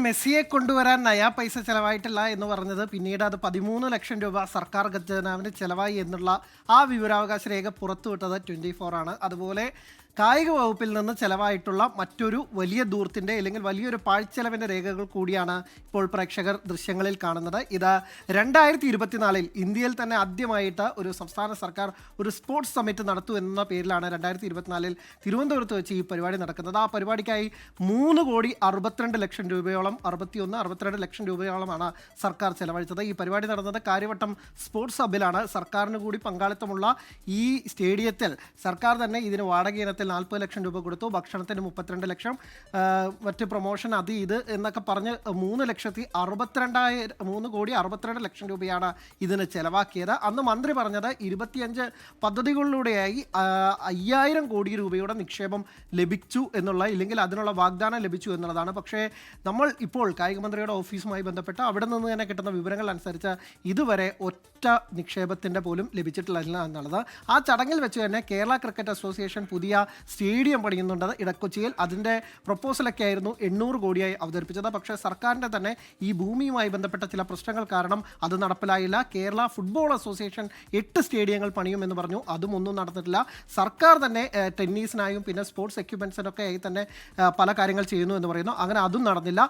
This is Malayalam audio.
മെസ്സിയെ കൊണ്ടുവരാൻ നയാ പൈസ ചെലവായിട്ടില്ല എന്ന് പറഞ്ഞത് പിന്നീട് അത് 13 ലക്ഷം രൂപ സർക്കാർ ഖജനാവിന് ചെലവായി എന്നുള്ള ആ വിവരാവകാശ രേഖ പുറത്തുവിട്ടത് 24 ആണ്. അതുപോലെ കായിക വകുപ്പിൽ നിന്ന് ചെലവായിട്ടുള്ള മറ്റൊരു വലിയ ദൂർത്തിൻ്റെ അല്ലെങ്കിൽ വലിയൊരു പാഴ്ചെലവിൻ്റെ രേഖകൾ കൂടിയാണ് ഇപ്പോൾ പ്രേക്ഷകർ ദൃശ്യങ്ങളിൽ കാണുന്നത്. ഇത് 2024 ഇന്ത്യയിൽ തന്നെ ആദ്യമായിട്ട് ഒരു സംസ്ഥാന സർക്കാർ ഒരു സ്പോർട്സ് സമ്മിറ്റ് നടത്തു എന്ന പേരിലാണ് 2024 തിരുവനന്തപുരത്ത് വെച്ച് ഈ പരിപാടി നടക്കുന്നത്. ആ പരിപാടിക്കായി 3,62 ലക്ഷം രൂപയോളം 62 ലക്ഷം രൂപയോളമാണ് സർക്കാർ ചെലവഴിച്ചത്. ഈ പരിപാടി നടന്നത് കാര്യവട്ടം സ്പോർട്സ് ഹബിലാണ്. സർക്കാരിന് കൂടി പങ്കാളിത്തമുള്ള ഈ സ്റ്റേഡിയത്തിൽ സർക്കാർ തന്നെ ഇതിന് വാടക ഇനത്തിൽ 40 ലക്ഷം രൂപ കൊടുത്തു. ഭക്ഷണത്തിന് 32 ലക്ഷം, മറ്റ് പ്രൊമോഷൻ അത് ഇത് എന്നൊക്കെ പറഞ്ഞ് 3,62 ലക്ഷം രൂപയാണ് ഇതിന് ചെലവാക്കിയത്. അന്ന് മന്ത്രി പറഞ്ഞത് 25 പദ്ധതികളിലൂടെയായി 5,000 കോടി രൂപയുടെ നിക്ഷേപം ലഭിച്ചു എന്നുള്ള, ഇല്ലെങ്കിൽ അതിനുള്ള വാഗ്ദാനം ലഭിച്ചു എന്നുള്ളതാണ്. പക്ഷേ നമ്മൾ ഇപ്പോൾ കായിക മന്ത്രിയുടെ ഓഫീസുമായി ബന്ധപ്പെട്ട് അവിടെ നിന്ന് തന്നെ കിട്ടുന്ന വിവരങ്ങൾ അനുസരിച്ച് ഇതുവരെ ഒറ്റ നിക്ഷേപത്തിൻ്റെ പോലും ലഭിച്ചിട്ടില്ല എന്നുള്ളത്. ആ ചടങ്ങിൽ വെച്ച് തന്നെ കേരള ക്രിക്കറ്റ് അസോസിയേഷൻ പുതിയ സ്റ്റേഡിയം പണിയുന്നുണ്ട് ഇടക്കൊച്ചിയിൽ. അതിൻ്റെ പ്രപ്പോസലൊക്കെ ആയിരുന്നു 800 കോടിയായി അവതരിപ്പിച്ചത്. പക്ഷേ സർക്കാരിൻ്റെ തന്നെ ഈ ഭൂമിയുമായി ബന്ധപ്പെട്ട ചില പ്രശ്നങ്ങൾ കാരണം അത് നടപ്പിലായില്ല. കേരള ഫുട്ബോൾ അസോസിയേഷൻ 8 സ്റ്റേഡിയങ്ങൾ പണിയുമെന്ന് പറഞ്ഞു, അതും ഒന്നും നടന്നിട്ടില്ല. സർക്കാർ തന്നെ ടെന്നീസിനായും പിന്നെ സ്പോർട്സ് എക്യുപ്മെൻസിനൊക്കെ ആയി തന്നെ പല കാര്യങ്ങൾ ചെയ്യുന്നു എന്ന് പറയുന്നു. അങ്ങനെ അതും നടന്നില്ല.